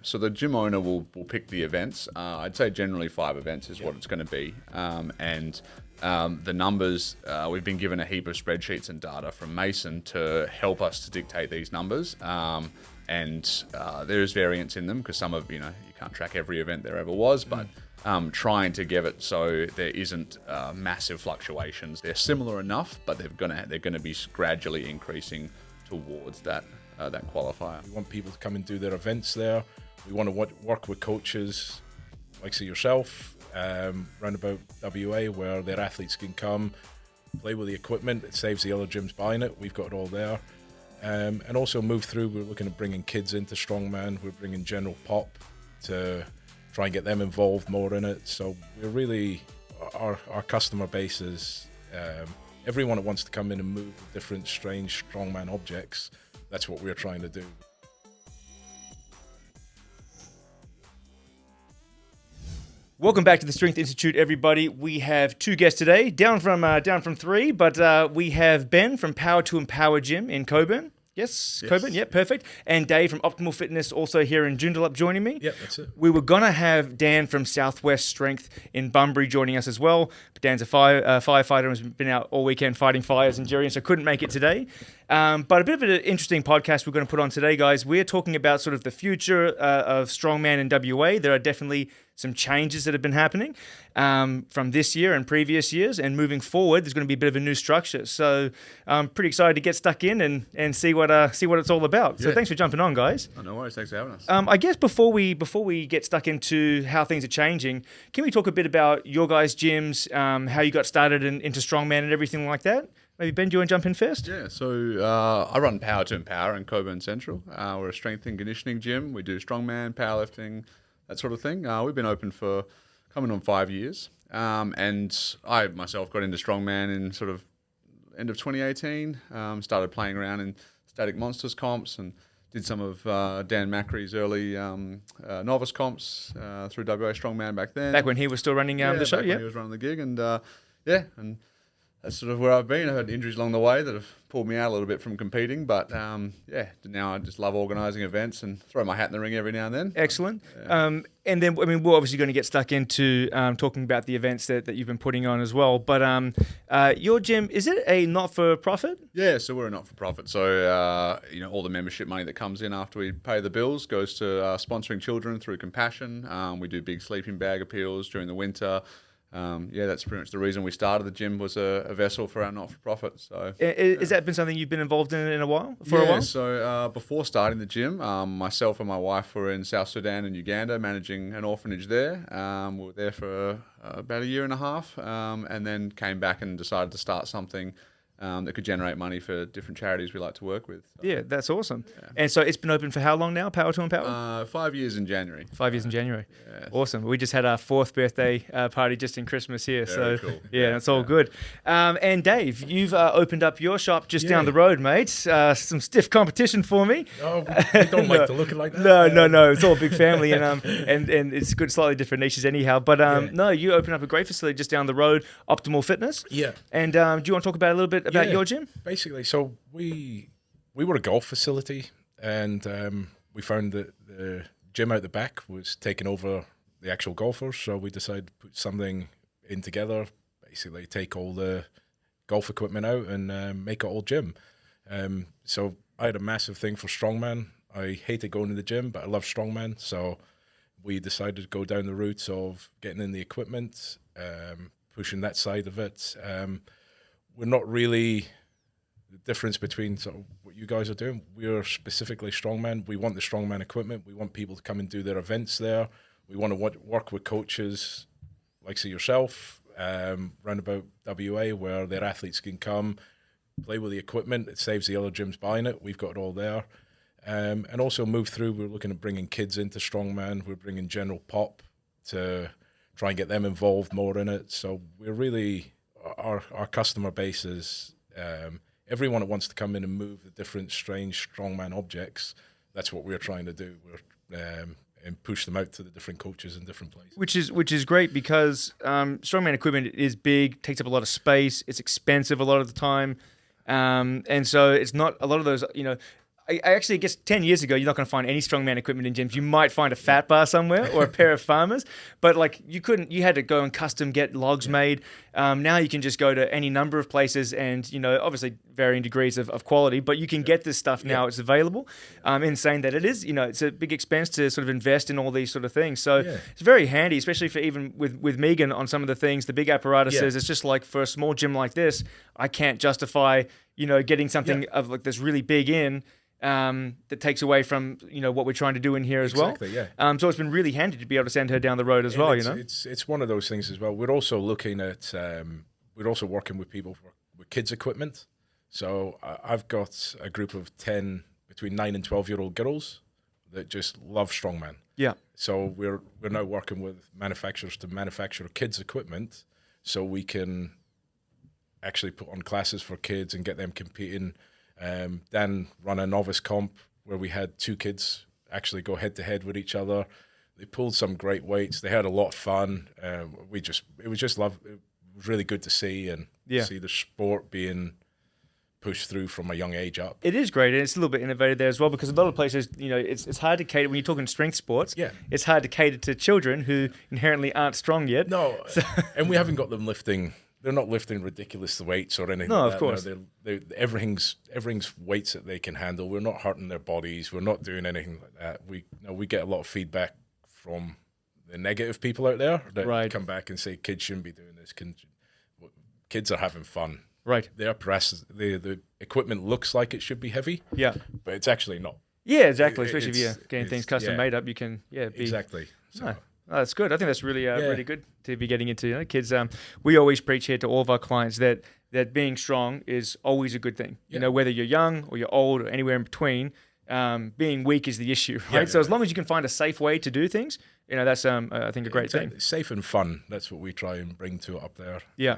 So the gym owner will pick the events. I'd say generally 5 events is what it's going to be. The numbers, we've been given a heap of spreadsheets and data from Mason to help us to dictate these numbers. There is variance in them because some of, you can't track every event there ever was, but trying to give it so there isn't massive fluctuations. They're similar enough, but they're gonna be gradually increasing towards that qualifier. We want people to come and do their events there. We want to work with coaches like say yourself, round about WA, where their athletes can come, play with the equipment. It saves the other gyms buying it. We've got it all there. And also move through, we're looking at bringing kids into Strongman. We're bringing general pop to try and get them involved more in it. So we're really, our customer base is everyone that wants to come in and move with different strange Strongman objects. That's what we're trying to do. Welcome back to the Strength Institute, everybody. We have 2 guests today, down from 3, but we have Ben from Power to Empower Gym in Coburn. Yes, Coburn, yeah, perfect. And Dave from Optimal Fitness, also here in Joondalup, joining me. Yep, that's it. We were going to have Dan from Southwest Strength in Bunbury joining us as well. But Dan's a firefighter and has been out all weekend fighting fires in Jerian, so couldn't make it today. But a bit of an interesting podcast we're going to put on today, guys. We're talking about sort of the future of Strongman in WA. There are definitely some changes that have been happening from this year and previous years, and moving forward, there's going to be a bit of a new structure. So I'm pretty excited to get stuck in and see what it's all about. So thanks for jumping on, guys. Oh, no worries, thanks for having us. I guess before we get stuck into how things are changing, can we talk a bit about your guys' gyms, how you got started into Strongman and everything like that? Maybe Ben, do you want to jump in first? Yeah, so I run Power to Empower in Coburn Central. We're a strength and conditioning gym. We do strongman, powerlifting, that sort of thing. We've been open for coming on 5 years. And I myself got into strongman in sort of end of 2018. Started playing around in Static Monsters comps and did some of Dan Macri early novice comps through WA Strongman back then. Back when he was still running the show, back when he was running the gig. And and that's sort of where I've been. I've had injuries along the way that have pulled me out a little bit from competing, but now I just love organising events and throw my hat in the ring every now and then. Excellent. Yeah. And then, we're obviously going to get stuck into talking about the events that you've been putting on as well. But your gym, is it a not-for-profit? Yeah, so we're a not-for-profit. So, all the membership money that comes in after we pay the bills goes to sponsoring children through Compassion. We do big sleeping bag appeals during the winter. That's pretty much the reason we started the gym, was a vessel for our not-for-profit. So, has that been something you've been involved in a while? For a while? So before starting the gym, myself and my wife were in South Sudan and Uganda managing an orphanage there. We were there for about a year and a half, and then came back and decided to start something that could generate money for different charities we like to work with. So, yeah, that's awesome. Yeah. And so it's been open for how long now, Power to Empower? 5 years in January. 5 years in January. Yes. Awesome. We just had our 4th birthday party just in Christmas here. Very so cool. Yeah, it's all good. And Dave, you've opened up your shop just down the road, mate. Some stiff competition for me. Oh, we don't like to look like that. No. It's all a big family, and it's good, slightly different niches anyhow. But no, you opened up a great facility just down the road, Optimal Fitness. Yeah. And do you want to talk about a little bit about your gym? Basically, so we were a golf facility, and we found that the gym out the back was taking over the actual golfers, so we decided to put something in together, basically take all the golf equipment out and make it all gym. So I had a massive thing for strongman. I hated going to the gym, but I love strongman, so we decided to go down the route of getting in the equipment, pushing that side of it. We're not really the difference between sort of what you guys are doing. We're specifically strongman. We want the strongman equipment. We want people to come and do their events there. We want to work with coaches like say yourself, round about WA, where their athletes can come, play with the equipment. It saves the other gyms buying it. We've got it all there. And also move through, we're looking at bringing kids into strongman. We're bringing general pop to try and get them involved more in it. So we're really, our customer base is everyone that wants to come in and move the different strange strongman objects. That's what we're trying to do. We're and push them out to the different coaches in different places. Which is great, because strongman equipment is big, takes up a lot of space, it's expensive a lot of the time, and so it's not a lot of those. I actually guess 10 years ago, you're not going to find any strongman equipment in gyms. You might find a fat bar somewhere or a pair of farmers, but like you had to go and custom get logs made. Now you can just go to any number of places and, obviously varying degrees of quality, but you can get this stuff now. It's available. In saying that it is, it's a big expense to sort of invest in all these sort of things. So it's very handy, especially for even with Megan on some of the things, the big apparatuses. It's just like for a small gym like this, I can't justify, getting something of like this really big in. That takes away from what we're trying to do in here as well. So it's been really handy to be able to send her down the road as well. It's one of those things as well. We're also looking at we're also working with people with kids equipment. So I've got a group of 10 between 9 and 12-year-old girls that just love Strongman. Yeah. So we're now working with manufacturers to manufacture kids equipment, so we can actually put on classes for kids and get them competing. Dan run a novice comp where we had 2 kids actually go head to head with each other. They pulled some great weights. They had a lot of fun. It was really good to see and see the sport being pushed through from a young age up. It is great, and it's a little bit innovative there as well, because a lot of places, it's hard to cater when you're talking strength sports. Yeah, it's hard to cater to children who inherently aren't strong yet. No, and we haven't got them lifting. They're not lifting ridiculous weights or anything. No, like of course. No, everything's weights that they can handle. We're not hurting their bodies. We're not doing anything like that. We get a lot of feedback from the negative people out there that come back and say kids shouldn't be doing this. Kids are having fun. Right. The equipment looks like it should be heavy. Yeah. But it's actually not. Yeah, exactly. Especially if you're getting things custom made up, you can be exactly. So. No. Oh, that's good. I think that's really really good to be getting into. Kids, we always preach here to all of our clients that being strong is always a good thing. Whether you're young or you're old or anywhere in between, being weak is the issue, right? So as long as you can find a safe way to do things, that's I think a great thing. Safe and fun. That's what we try and bring to it up there. Yeah.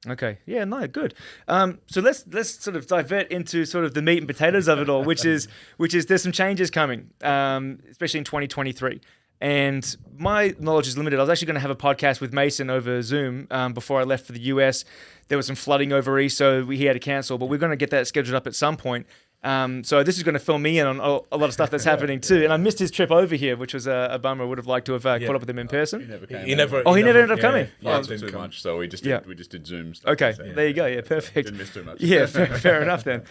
Okay. Yeah. No. Good. So let's sort of divert into sort of the meat and potatoes of it all, which is there's some changes coming, especially in 2023. And my knowledge is limited. I was actually going to have a podcast with Mason over Zoom before I left for the US. There was some flooding over East, so he had to cancel. But we're going to get that scheduled up at some point. So this is going to fill me in on a lot of stuff that's happening too. And I missed his trip over here, which was a bummer. I would have liked to have caught up with him in person. He never came. He never ended up coming. Yeah, too much. So we just did Zoom stuff. Okay, there you go. Yeah, perfect. Didn't miss too much. Yeah, fair enough then.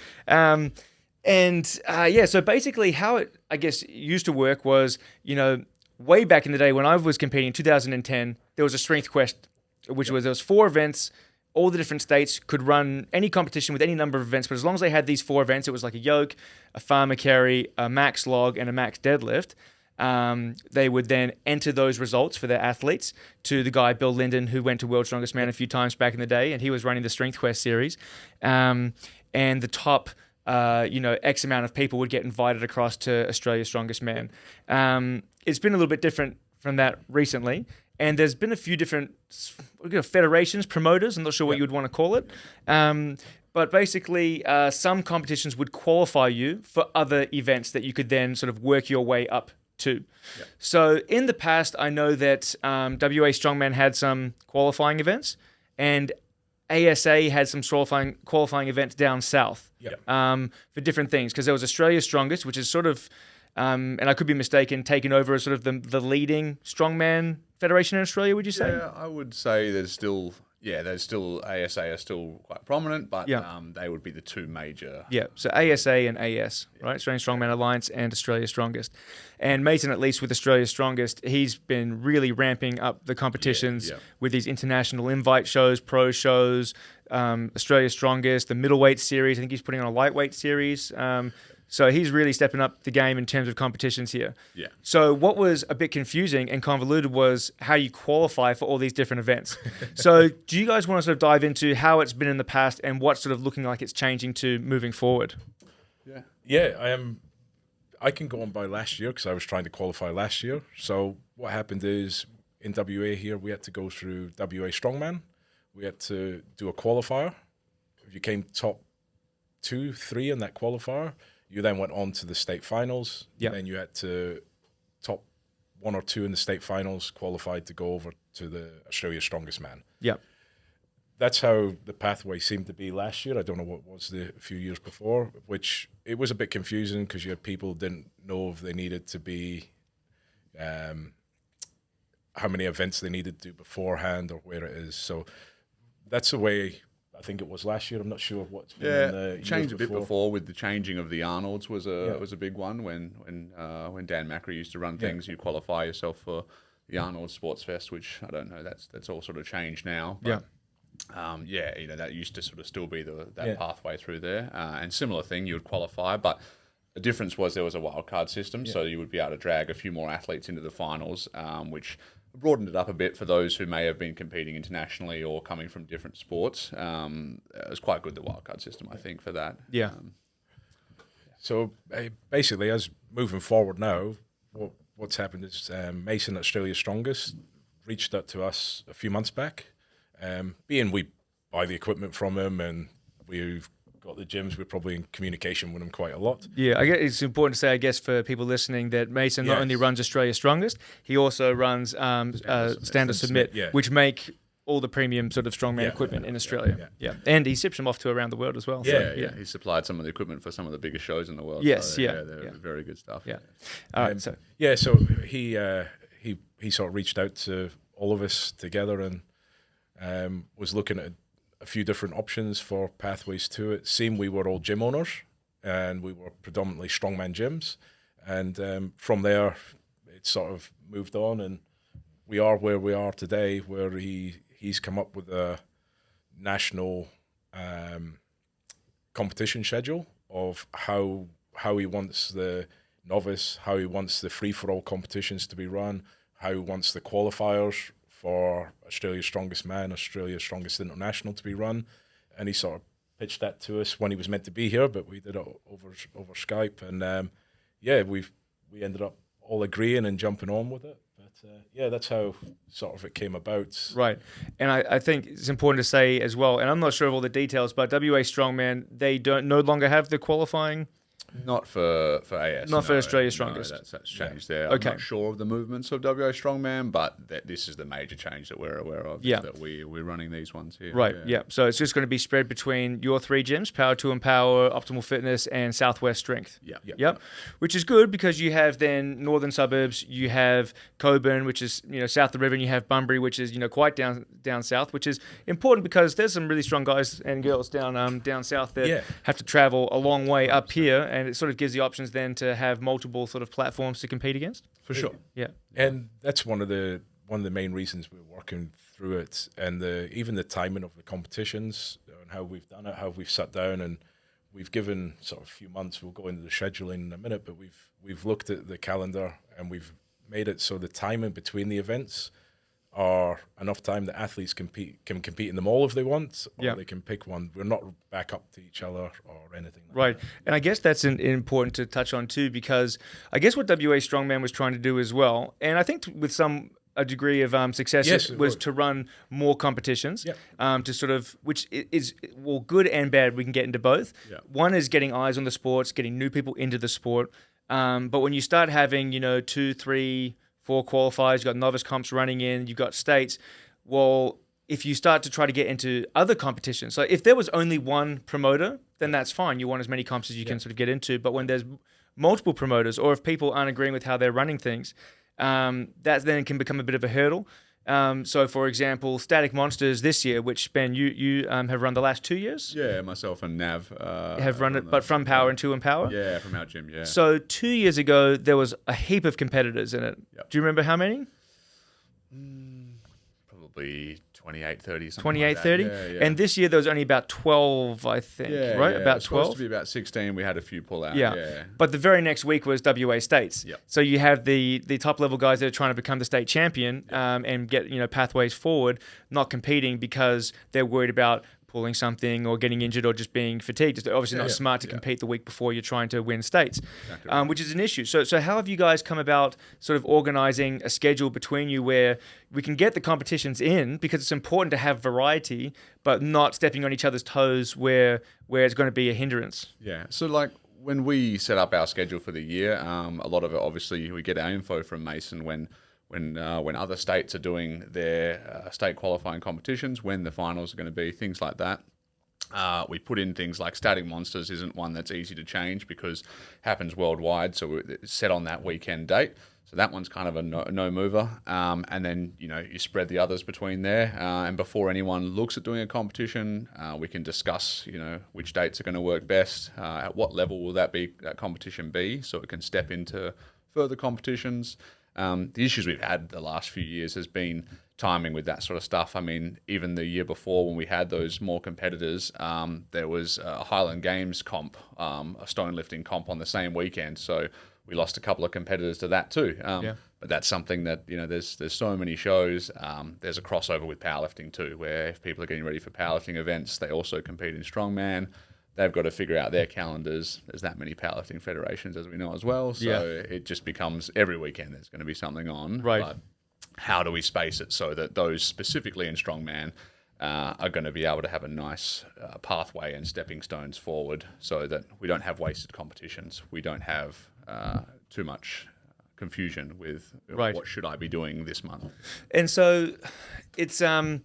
So basically how it, I guess, used to work was, way back in the day when I was competing in 2010, there was a strength quest, which was there was 4 events. All the different states could run any competition with any number of events, but as long as they had these 4 events, it was like a yoke, a farmer carry, a max log, and a max deadlift. They would then enter those results for their athletes to the guy, Bill Linden, who went to World's Strongest Man a few times back in the day, and he was running the Strength Quest series. And the top X amount of people would get invited across to Australia's Strongest Man. It's been a little bit different from that recently, and there's been a few different federations, promoters, I'm not sure what you would want to call it, but basically some competitions would qualify you for other events that you could then sort of work your way up to. Yep. So in the past, I know that WA Strongman had some qualifying events, and ASA had some qualifying events down south for different things, because there was Australia's Strongest, which is sort of, and I could be mistaken, taken over as sort of the leading strongman federation in Australia, would you say? Yeah, I would say there's still ASA are still quite prominent, but they would be the 2 major. Yeah, so ASA and AS, right? Australian Strongman Alliance and Australia's Strongest. And Mason, at least with Australia's Strongest, he's been really ramping up the competitions with these international invite shows, pro shows, Australia's Strongest, the middleweight series. I think he's putting on a lightweight series. So he's really stepping up the game in terms of competitions here. Yeah. So what was a bit confusing and convoluted was how you qualify for all these different events. So do you guys want to sort of dive into how it's been in the past and what's sort of looking like it's changing to moving forward? Yeah. I can go on by last year because I was trying to qualify last year. So what happened is in WA here, we had to go through WA Strongman. We had to do a qualifier. If you came top 2, 3 in that qualifier, you then went on to the state finals. Yep. Then you had to top 1 or 2 in the state finals, qualified to go over to the Australia's Strongest Man. Yeah. that's how the pathway seemed to be last year. I don't know what was the few years before, which it was a bit confusing because you had people didn't know if they needed to be, how many events they needed to do beforehand or where it is. So that's the way I think it was last year. I'm not sure what's been in the years changed a bit before. before with the changing of the Arnolds was a big one when Dan Macri used to run things. You qualify yourself for the Arnold Sports Fest, which I don't know. That's all sort of changed now. But, that used to sort of still be that pathway through there. And similar thing, you would qualify, but the difference was there was a wild card system, so you would be able to drag a few more athletes into the finals, which broadened it up a bit for those who may have been competing internationally or coming from different sports. It was quite good, the wild card system, I think, for that. Yeah. So basically, as moving forward now, what's happened is Mason, Australia's Strongest, reached out to us a few months back. Being we buy the equipment from him and we've got the gyms, we're probably in communication with him quite a lot. Yeah, I guess it's important to say, I guess, for people listening, that Mason not only runs Australia's Strongest, he also runs Stand or Submit, which make all the premium sort of strongman equipment in Australia. Yeah. And he ships them off to around the world as well. Yeah. He supplied some of the equipment for some of the biggest shows in the world. Yes, so, they're very good stuff. Yeah. All right, so he sort of reached out to all of us together and was looking at a few different options for pathways to it. Seemed we were all gym owners and we were predominantly strongman gyms. And from there, it sort of moved on and we are where we are today, where he's come up with a national competition schedule of how he wants the novice, how he wants the free-for-all competitions to be run, how he wants the qualifiers for Australia's Strongest Man, Australia's Strongest International to be run. And he sort of pitched that to us when he was meant to be here, but we did it over Skype. And we ended up all agreeing and jumping on with it. But that's how sort of it came about. Right. And I think it's important to say as well, and I'm not sure of all the details, but WA Strongman, they no longer have the qualifying. Not for AS. Not for Australia's Strongest. No, that's changed there. I'm not sure of the movements of WA Strongman, but this is the major change that we're aware of. Yeah. That we're running these ones here. Right, yeah. So it's just going to be spread between your three gyms, Power 2 Empower, Optimal Fitness, and Southwest Strength. Yep. Which is good because you have then northern suburbs, you have Coburn, which is south of the river, and you have Bunbury, which is quite down south, which is important because there's some really strong guys and girls down south that have to travel a long way up here. And it sort of gives the options then to have multiple sort of platforms to compete against. For sure. Yeah. And that's one of the main reasons we're working through it, and even the timing of the competitions and how we've done it, how we've sat down and we've given sort of a few months. We'll go into the scheduling in a minute, but we've looked at the calendar and we've made it so the timing between the events are enough time that athletes can compete in them all if they want, or they can pick one. We're not back up to each other or anything like that. And I guess that's important to touch on too, because I guess what WA Strongman was trying to do as well, and I think with a degree of success, was to run more competitions, to sort of, which is good and bad. We can get into both. One is getting eyes on the sports, getting new people into the sport. But when you start having 2, 3, 4 qualifiers, you've got novice comps running in, you've got states. Well, if you start to try to get into other competitions, so if there was only one promoter, then that's fine. You want as many comps as you can sort of get into. But when there's multiple promoters, or if people aren't agreeing with how they're running things, that then can become a bit of a hurdle. So, for example, Static Monsters this year, which, Ben, you have run the last 2 years? Yeah, myself and Nav have run it, but from Power and 2 Empower? Yeah, from our gym, yeah. So 2 years ago, there was a heap of competitors in it. Yep. Do you remember how many? Probably 28, 30, something 28, like that. 30? Yeah. And this year, there was only about 12, I think, right? About 12? Supposed to be about 16. We had a few pull out. Yeah. But the very next week was WA States. Yep. So you have the top level guys that are trying to become the state champion and get pathways forward, not competing because they're worried about pulling something or getting injured or just being fatigued. It's obviously not smart to compete the week before you're trying to win states, exactly. Which is an issue. So how have you guys come about sort of organizing a schedule between you where we can get the competitions in, because it's important to have variety, but not stepping on each other's toes where it's going to be a hindrance? Yeah. So like when we set up our schedule for the year, a lot of it, obviously, we get our info from Mason when when other states are doing their state qualifying competitions, when the finals are going to be, things like that. We put in things like Static Monsters isn't one that's easy to change because it happens worldwide, so it's set on that weekend date. So that one's kind of a no mover. And then, you spread the others between there. And before anyone looks at doing a competition, we can discuss, which dates are going to work best. At what level will that competition be, so it can step into further competitions. The issues we've had the last few years has been timing with that sort of stuff. I mean, even the year before when we had those more competitors, there was a Highland Games comp, a stone lifting comp on the same weekend. So we lost a couple of competitors to that too. But that's something that, there's so many shows. There's a crossover with powerlifting too, where if people are getting ready for powerlifting events, they also compete in Strongman. They've got to figure out their calendars. There's that many powerlifting federations, as we know as well. So it just becomes every weekend there's going to be something on. Right. But how do we space it so that those specifically in Strongman are going to be able to have a nice pathway and stepping stones forward, so that we don't have wasted competitions. We don't have too much confusion with what should I be doing this month. And so it's I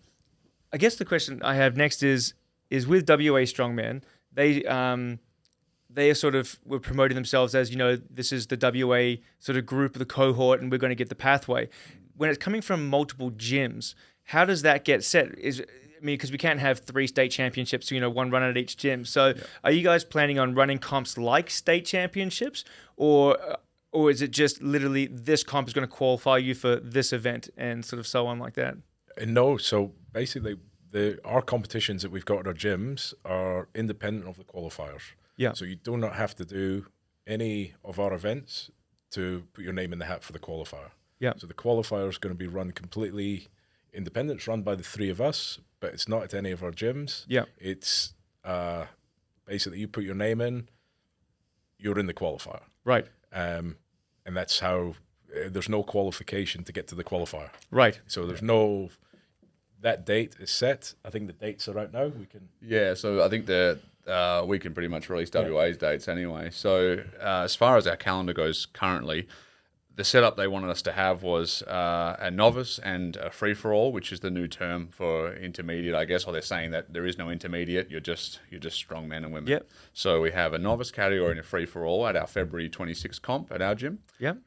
guess the question I have next is with WA Strongman, they sort of were promoting themselves as, this is the WA sort of group, the cohort, and we're going to get the pathway. When it's coming from multiple gyms, how does that get set? Because we can't have 3 state championships, one run at each gym. So are you guys planning on running comps like state championships, or is it just literally this comp is going to qualify you for this event and sort of so on like that? No, so basically our competitions that we've got at our gyms are independent of the qualifiers. Yeah. So you do not have to do any of our events to put your name in the hat for the qualifier. Yeah. So the qualifier is going to be run completely independent. It's run by the 3 of us, but it's not at any of our gyms. Yeah. It's basically you put your name in, you're in the qualifier. Right. And that's how there's no qualification to get to the qualifier. Right. So there's no... That date is set. I think the dates are out now. We can. Yeah, so I think we can pretty much release WA's dates anyway. So as far as our calendar goes currently, the setup they wanted us to have was a novice and a free-for-all, which is the new term for intermediate, I guess. Or they're saying that there is no intermediate. You're just strong men and women. Yep. So we have a novice category and a free-for-all at our February 26th comp at our gym. Yep.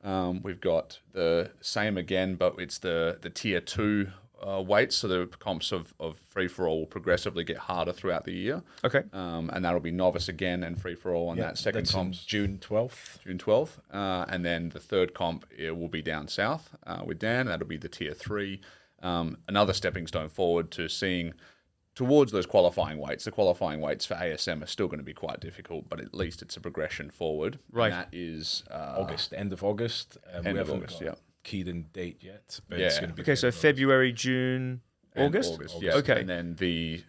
We've got the same again, but it's the tier 2 weights, so the comps of free-for-all will progressively get harder throughout the year. Okay. And that'll be novice again and free-for-all on that second comp. June 12th. June 12th. And then the third comp will be down south with Dan. That'll be the tier 3. Another stepping stone forward to seeing towards those qualifying weights. The qualifying weights for ASM are still going to be quite difficult, but at least it's a progression forward. Right. And that is... end of August. End of August, yeah. Keyed in date yet, but it's going to be okay. So February, June, August. Yes. Okay. And then the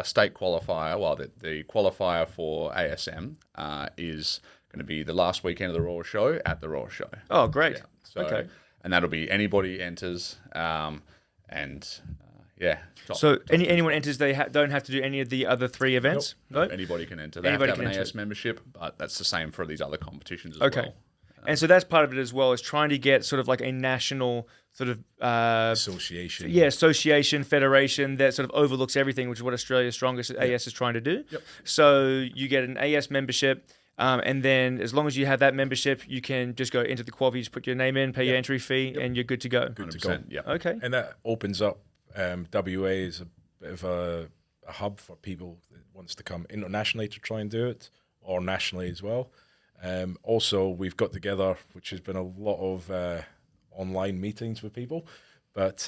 state qualifier, the qualifier for ASM is going to be the last weekend of the Royal Show at the Royal Show. Oh, great. Yeah. So, okay. And that'll be anybody enters, So anyone enters, they don't have to do any of the other 3 events. Nope. Anybody can enter. They Anybody have to have can an enter. AS membership, but that's the same for these other competitions as Okay. well. And so that's part of it as well, is trying to get sort of like a national sort of association. Yeah, association, federation that sort of overlooks everything, which is what Australia's Strongest AS is trying to do. Yep. So you get an AS membership, and then as long as you have that membership, you can just go into the qual, you just put your name in, pay your entry fee, and you're good to go. Good to go. 100%, yeah. Okay. And that opens up WA is a bit of a hub for people that wants to come internationally to try and do it, or nationally as well. Also, we've got together, which has been a lot of online meetings with people, but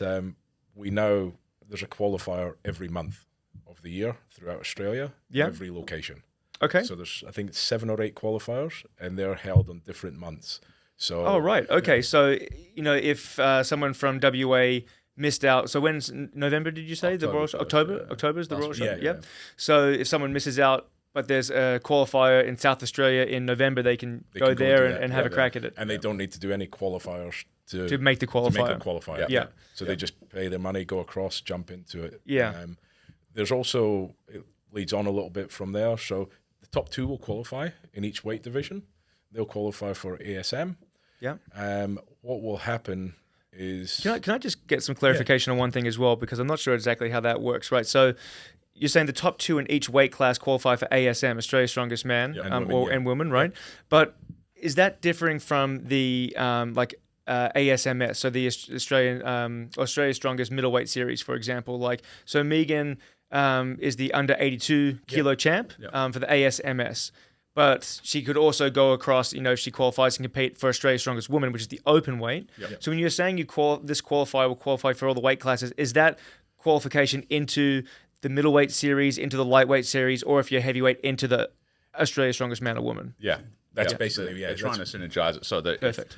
we know there's a qualifier every month of the year throughout Australia, every location. Okay. So there's, I think it's 7 or 8 qualifiers, and they're held on different months. So. Oh, right. Okay. So, if someone from WA missed out, so when's November, did you say? October the Royal first, October? yeah. October is the Royal Show? Yeah. So if someone misses out, but there's a qualifier in South Australia in November, they can go there and have a crack at it. And they don't need to do any qualifiers to make the qualifier. To make a qualifier. Yeah. So they just pay their money, go across, jump into it. Yeah. There's also, it leads on a little bit from there. So the top 2 will qualify in each weight division. They'll qualify for ASM. Yeah. What will happen is... Can I just get some clarification on one thing as well, because I'm not sure exactly how that works, right? So you're saying the top 2 in each weight class qualify for ASM, Australia's Strongest Man, and women, right? But is that differing from the ASMS, so the Australia's Strongest Middleweight Series, for example? Like, so Megan is the under 82 kilo champ for the ASMS. But she could also go across, if she qualifies and compete for Australia's Strongest Woman, which is the open weight. Yep. So when you're saying this qualifier will qualify for all the weight classes, is that qualification into the middleweight series, into the lightweight series, or if you're heavyweight, into the Australia's Strongest Man or Woman? Yeah. That's basically, they're trying to synergize it so that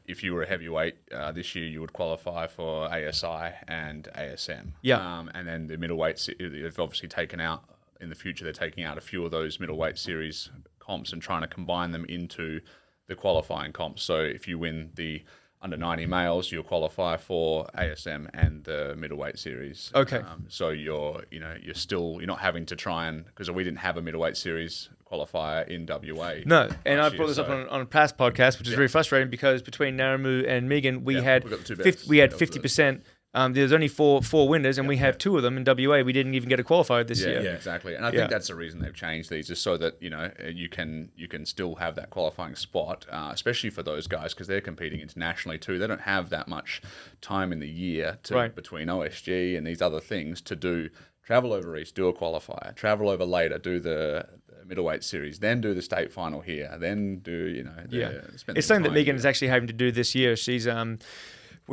if you were a heavyweight this year, you would qualify for ASI and ASM. Yeah. And then the middleweights, they've obviously taken out, in the future, they're taking out a few of those middleweight series comps and trying to combine them into the qualifying comps. So if you win the under 90 males, you'll qualify for ASM and the middleweight series. Okay. So you're not having to try and, because we didn't have a middleweight series qualifier in WA. No, and I brought this up on a past podcast, which is very frustrating, because between Naramu and Megan, we had 50%. There's only four winners, and we have 2 of them in WA. We didn't even get a qualifier this year. Yeah, exactly. And I think that's the reason they've changed these, is so that you can still have that qualifying spot, especially for those guys, because they're competing internationally too. They don't have that much time in the year between OSG and these other things to travel over east, do a qualifier, travel over later, do the middleweight series, then do the state final here, then do It's something that Megan is actually having to do this year. She's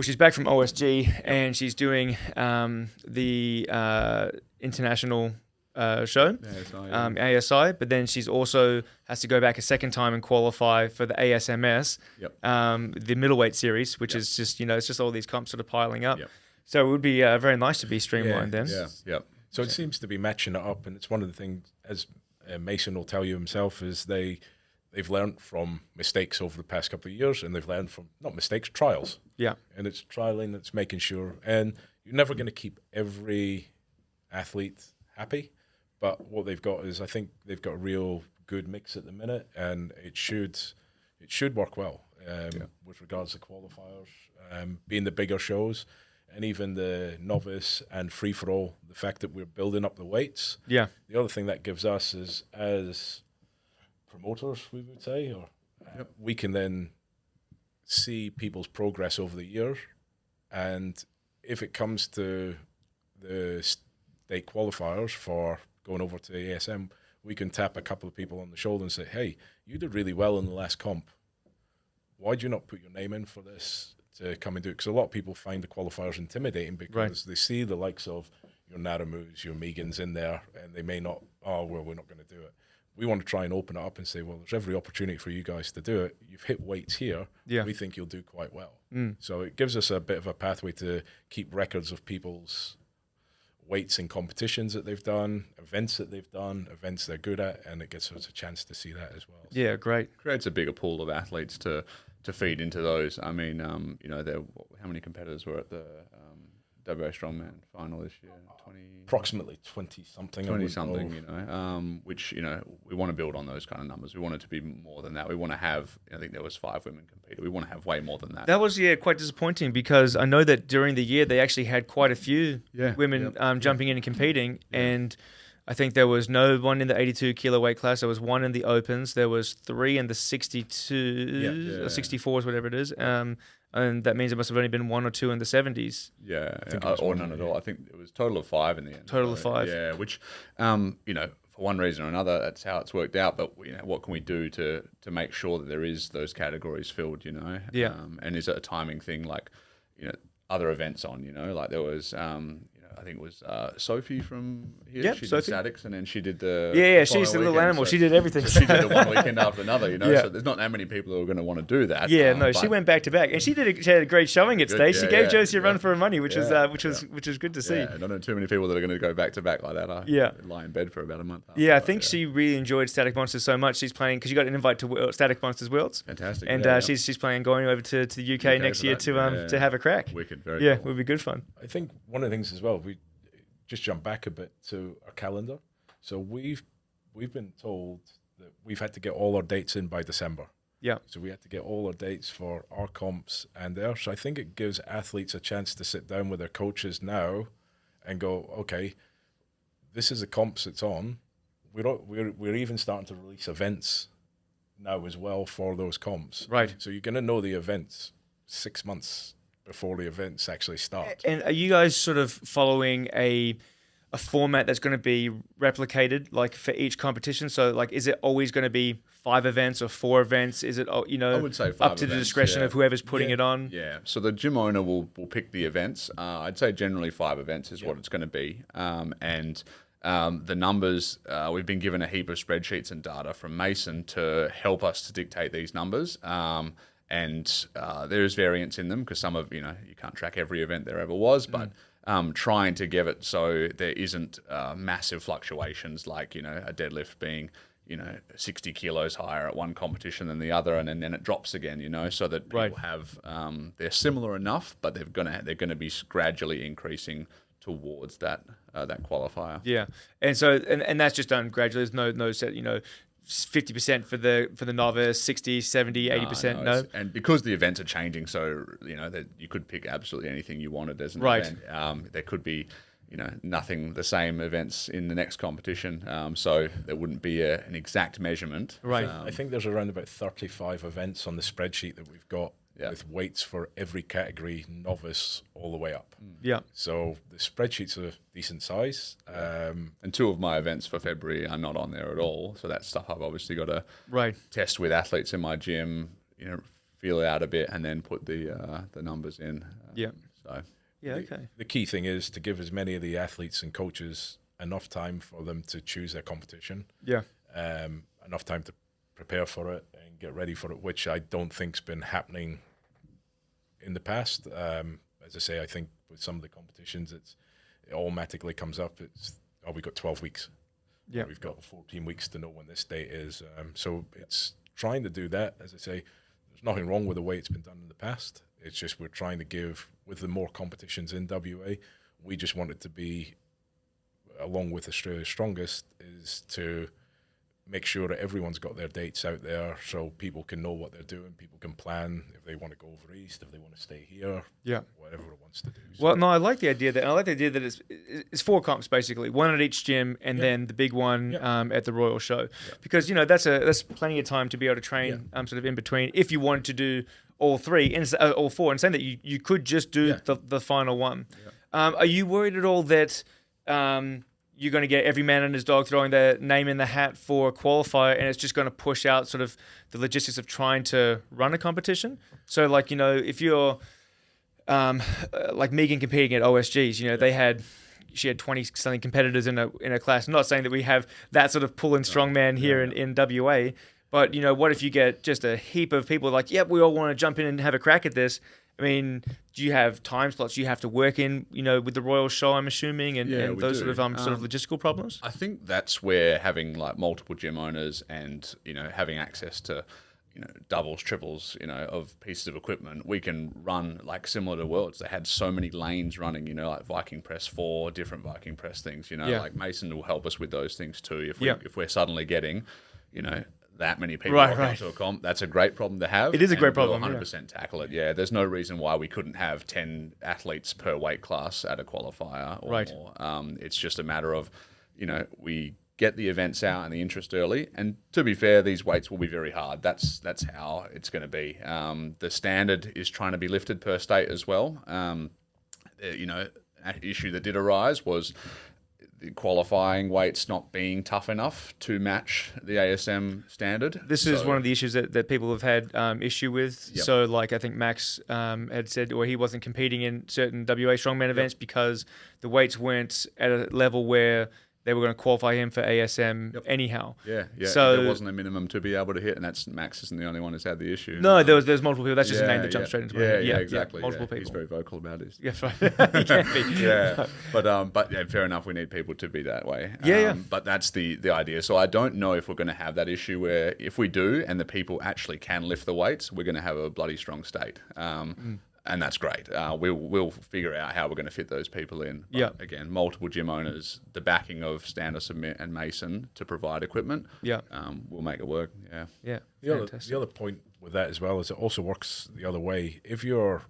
she's back from OSG and she's doing the international show, ASI, but then she's also has to go back a second time and qualify for the ASMS, the middleweight series, which is just, it's just all these comps sort of piling up. So it would be very nice to be streamlined then. So it seems to be matching it up, and it's one of the things, as Mason will tell you himself, is they've learned from mistakes over the past couple of years, and they've learned from, not mistakes, trials. Yeah. And it's trialing, it's making sure. And you're never going to keep every athlete happy, but what they've got is, I think they've got a real good mix at the minute, and it should work well with regards to qualifiers, being the bigger shows, and even the novice and free-for-all, the fact that we're building up the weights. Yeah. The other thing that gives us is, as promoters, we would say, or we can then see people's progress over the years, and if it comes to the state qualifiers for going over to ASM, we can tap a couple of people on the shoulder and say, hey, you did really well in the last comp. Why'd you not put your name in for this to come and do it? Because a lot of people find the qualifiers intimidating, because they see the likes of your Naramus, your Megans in there, and they may not, we're not going to do it. We want to try and open it up and say, well, there's every opportunity for you guys to do it. You've hit weights here. Yeah. We think you'll do quite well. So it gives us a bit of a pathway to keep records of people's weights in competitions that they've done, events that they've done, events they're good at, and it gives us a chance to see that as well. Yeah, great. Creates a bigger pool of athletes to feed into those. I mean, how many competitors were at the WA Strongman final this year? Approximately 20-something. 20-something, which, we want to build on those kind of numbers. We want it to be more than that. We want to have, I think there was 5 women competed. We want to have way more than that. That was, quite disappointing, because I know that during the year they actually had quite a few women jumping in and competing, and I think there was no one in the 82 kilo weight class. There was 1 in the opens. There was 3 in the 62, or 64s, whatever it is. And that means there must have only been 1 or 2 in the 70s. Yeah, or none at all. I think it was a total of 5 in the end. Total of 5. Yeah, which, for one reason or another, that's how it's worked out. But what can we do to make sure that there is those categories filled? Yeah. And is it a timing thing, like other events on? Like there was. I think it was Sophie from here. Yep, she did Sophie. statics, and then she did the she's the little animal. So she did everything. she did it one weekend after another. So there's not that many people who are going to want to do that. She went back to back, and she had a great showing at stage. She gave Josie a run for her money, which was good to see. Yeah, not know too many people that are going to go back to back like that. I lie in bed for about a month. I think she really enjoyed Static Monsters so much. She's playing, because you got an invite to Static Monsters Worlds. Fantastic. And she's planning going over to the UK next year to have a crack. Wicked, very cool. It would be good fun. I think one of the things as well, we just jump back a bit to our calendar. So we've been told that we've had to get all our dates in by December. Yeah. So we had to get all our dates for our comps and theirs. So I think it gives athletes a chance to sit down with their coaches now and go, okay, this is the comps it's on. We're even starting to release events now as well for those comps. Right. So you're going to know the events 6 months before the events actually start. And are you guys sort of following a format that's going to be replicated like for each competition? So like, is it always going to be 5 events or 4 events? Is it, I would say 5 up to the events, discretion yeah. of whoever's putting it on? Yeah. So the gym owner will pick the events. I'd say generally 5 events is what it's going to be. The numbers, we've been given a heap of spreadsheets and data from Mason to help us to dictate these numbers. There is variance in them because some of, you can't track every event there ever was, but trying to give it so there isn't massive fluctuations like, a deadlift being, 60 kilos higher at one competition than the other, and then it drops again, so that people have, they're similar enough, but they're gonna be gradually increasing towards that qualifier. Yeah. And so, and that's just done gradually. There's no set, 50% for the novice, 60, 70, 80%. No. And because the events are changing, so that you could pick absolutely anything you wanted as an Right. event. There could be, nothing the same events in the next competition. So there wouldn't be an exact measurement. Right. I think there's around about 35 events on the spreadsheet that we've got with weights for every category, novice all the way up. Yeah. So the spreadsheet's a decent size. And 2 of my events for February are not on there at all. So that's stuff I've obviously got to test with athletes in my gym, feel it out a bit, and then put the numbers in. So. Yeah, okay. The key thing is to give as many of the athletes and coaches enough time for them to choose their competition. Yeah. Enough time to prepare for it and get ready for it, which I don't think's been happening in the past. As I say, I think with some of the competitions, it automatically comes up. We've got 12 weeks. Yeah. We've got 14 weeks to know when this date is. So it's trying to do that. As I say, there's nothing wrong with the way it's been done in the past. It's just we're trying to give, with the more competitions in WA, we just want it to be, along with Australia's Strongest, is to make sure that everyone's got their dates out there so people can know what they're doing, people can plan if they want to go over east, if they want to stay here, whatever it wants to do. So. Well, no, I like the idea that it's 4 comps basically, 1 at each gym and then the big one at the Royal Show, because that's plenty of time to be able to train sort of in between if you wanted to do all 3 and all 4, and saying that you could just do the final one. Are you worried at all that you're going to get every man and his dog throwing their name in the hat for a qualifier, and it's just going to push out sort of the logistics of trying to run a competition? So, like, if you're like Megan competing at OSGs, she had 20-something competitors in a class. I'm not saying that we have that sort of pull in strongman here in WA, but, what if you get just a heap of people like, yep, we all want to jump in and have a crack at this? I mean, do you have time slots you have to work in, with the Royal Show, I'm assuming, and those sort of logistical problems? I think that's where having like multiple gym owners and, having access to, doubles, triples, of pieces of equipment, we can run like similar to Worlds. They had so many lanes running, like Viking Press 4, different Viking Press things, like Mason will help us with those things too. If we're suddenly getting, that many people to a comp, that's a great problem to have. It is a great problem. We'll 100% tackle it. Yeah, there's no reason why we couldn't have 10 athletes per weight class at a qualifier or more. It's just a matter of, we get the events out and the interest early. And to be fair, these weights will be very hard. That's how it's going to be. The standard is trying to be lifted per state as well. An issue that did arise was the qualifying weights not being tough enough to match the ASM standard. This is one of the issues that people have had issue with. Yep. So, like, I think Max had said, or he wasn't competing in certain WA strongman events because the weights weren't at a level where they were going to qualify him for ASM anyhow. Yeah. So there wasn't a minimum to be able to hit, and that's Max isn't the only one who's had the issue. No, there's multiple people. That's just a name that jumps straight into my head. Yeah, exactly. Multiple people. He's very vocal about it. Yes, right. He can be. But fair enough. We need people to be that way. Yeah. But that's the idea. So I don't know if we're going to have that issue where if we do, and the people actually can lift the weights, we're going to have a bloody strong state. And that's great. We'll figure out how we're going to fit those people in. But again, multiple gym owners, the backing of Standard Submit and Mason to provide equipment. We'll make it work. The other point with that as well is it also works the other way. If you're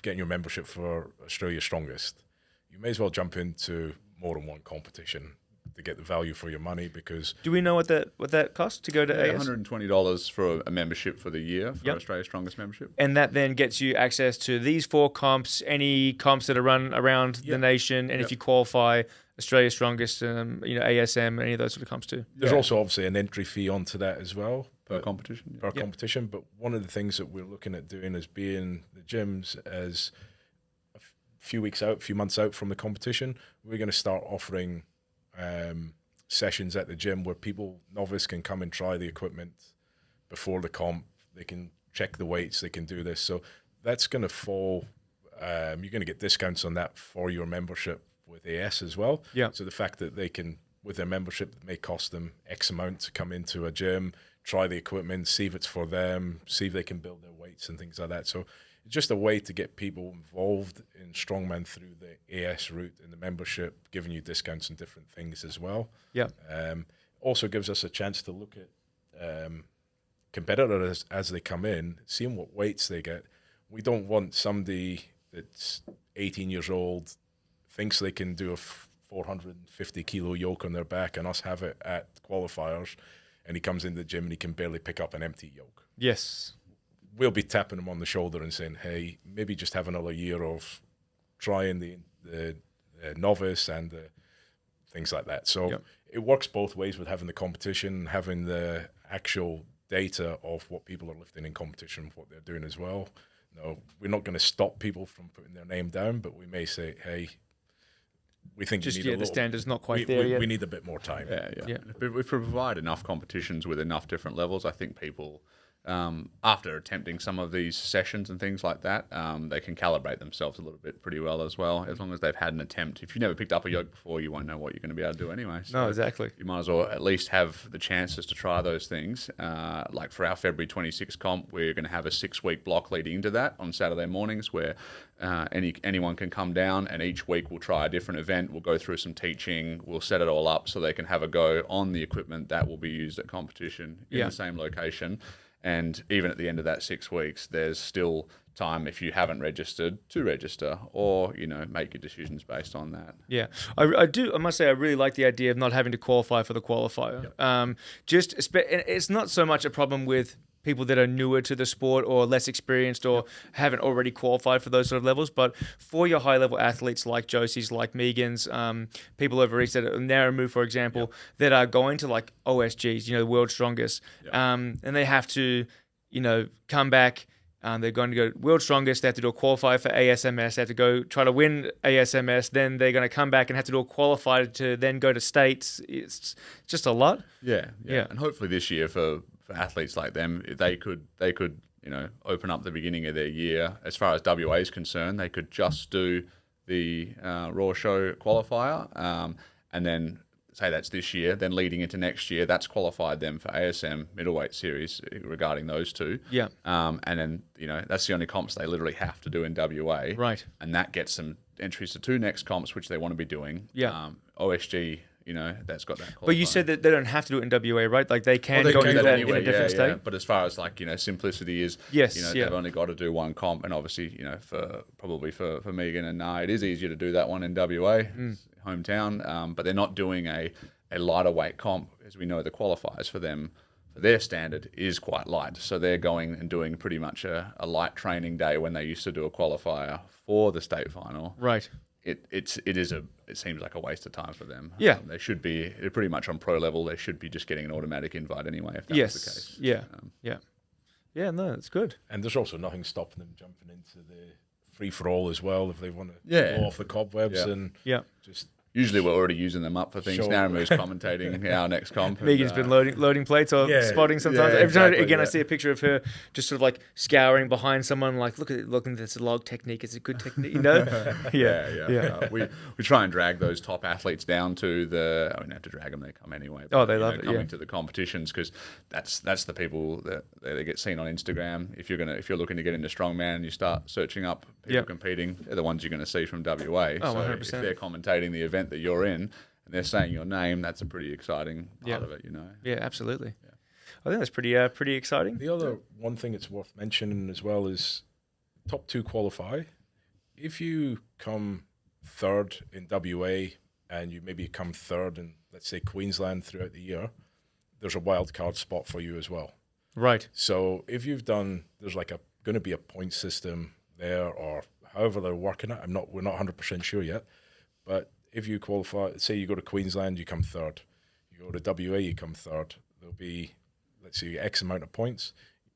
getting your membership for Australia's Strongest, you may as well jump into more than one competition to get the value for your money, because Do we know what that costs to go to AS? $120 for a membership for the year for Yep. Australia's Strongest membership. And that then gets you access to these 4 comps, any comps that are run around the Yep. nation, and if you qualify, Australia's Strongest, ASM, any of those sort of comps too. there's also obviously an entry fee onto that as well. Per competition. Per competition. But one of the things that we're looking at doing is being the gyms as a few months out from the competition, we're going to start offering sessions at the gym where novice can come and try the equipment before the comp. They can check the weights, they can do this. So that's going to fall, you're going to get discounts on that for your membership with AS as well. Yeah. So the fact that they can, with their membership, it may cost them X amount to come into a gym, try the equipment, see if it's for them, see if they can build their weights and things like that. So it's just a way to get people involved in Strongman through the AS route and the membership, giving you discounts and different things as well. Yeah. Also gives us a chance to look at competitors as they come in, seeing what weights they get. We don't want somebody that's 18 years old, thinks they can do a 450 kilo yoke on their back and us have it at qualifiers, and he comes into the gym and he can barely pick up an empty yoke. Yes. We'll be tapping him on the shoulder and saying, hey, maybe just have another year of trying the novice and the things like that. So it works both ways with having the competition, having the actual data of what people are lifting in competition, what they're doing as well. No, we're not going to stop people from putting their name down, but we may say, hey, we think Just you need a little, the standard's not quite there yet. We need a bit more time. Yeah. If we provide enough competitions with enough different levels, I think people, after attempting some of these sessions and things like that, they can calibrate themselves a little bit pretty well as well, as long as they've had an attempt. If you never picked up a yoke before, you won't know what you're going to be able to do anyway. So No, exactly. you might as well at least have the chances to try those things. Like for our February 26 comp, we're going to have a 6-week block leading into that on Saturday mornings where anyone can come down, and each week we'll try a different event. We'll go through some teaching. We'll set it all up so they can have a go on the equipment that will be used at competition in the same location. And even at the end of that 6 weeks, there's still time, if you haven't registered, to register or, make your decisions based on that. Yeah, I must say, I really like the idea of not having to qualify for the qualifier. It's not so much a problem with people that are newer to the sport or less experienced or haven't already qualified for those sort of levels, but for your high-level athletes like Josie's, like Megan's, people over East that are Narramu, for example, that are going to like OSGs, the world's strongest, and they have to, come back. They're going to go world's strongest. They have to do a qualifier for ASMS. They have to go try to win ASMS. Then they're going to come back and have to do a qualifier to then go to states. It's just a lot. Yeah. And hopefully this year for athletes like them, they could open up the beginning of their year. As far as WA is concerned, they could just do the Raw Show qualifier, and then say that's this year. Then leading into next year, that's qualified them for ASM middleweight series regarding those two. Yeah. And then that's the only comps they literally have to do in WA. Right. And that gets them entries to 2 next comps which they want to be doing. Yeah. OSG. That's got that. But you said that they don't have to do it in WA, right? Like they can they go can do do that anyway, in a different state. But as far as simplicity is, they've only got to do one comp, and obviously, for Megan and it is easier to do that one in WA, hometown. But they're not doing a lighter weight comp, as we know the qualifiers for them. For their standard is quite light, so they're going and doing pretty much a light training day when they used to do a qualifier for the state final. Right. It seems like a waste of time for them. Yeah. They're pretty much on pro level. They should be just getting an automatic invite anyway, if that's the case. Yeah, no, that's good. And there's also nothing stopping them jumping into the free-for-all as well if they want to go off the cobwebs and just... Usually we're already using them up for things. Sure. Naramu's commentating our next comp. Megan's been loading plates or spotting sometimes. Yeah, Every time exactly, I see a picture of her just sort of like scouring behind someone, like looking at this log technique. It's a good technique, Yeah. We try and drag those top athletes down to I don't have to drag them; they come anyway. But, they love it. Coming to the competitions because that's the people that they get seen on Instagram. If you're looking to get into Strongman and you start searching up people competing, they're the ones you're going to see from WA. Oh, so 100%. if they're commentating the event that you're in and they're saying your name, that's a pretty exciting part of it, Yeah, absolutely. I think that's pretty exciting. The other one thing it's worth mentioning as well is top 2 qualify. If you come third in WA and you maybe come third in, let's say, Queensland throughout the year, there's a wild card spot for you as well. Right. So if you've done, there's like going to be a point system there, or however they're working it. We're not 100% sure yet. But if you qualify, say you go to Queensland, you come third. You go to WA, you come third. There'll be, let's say, X amount of points.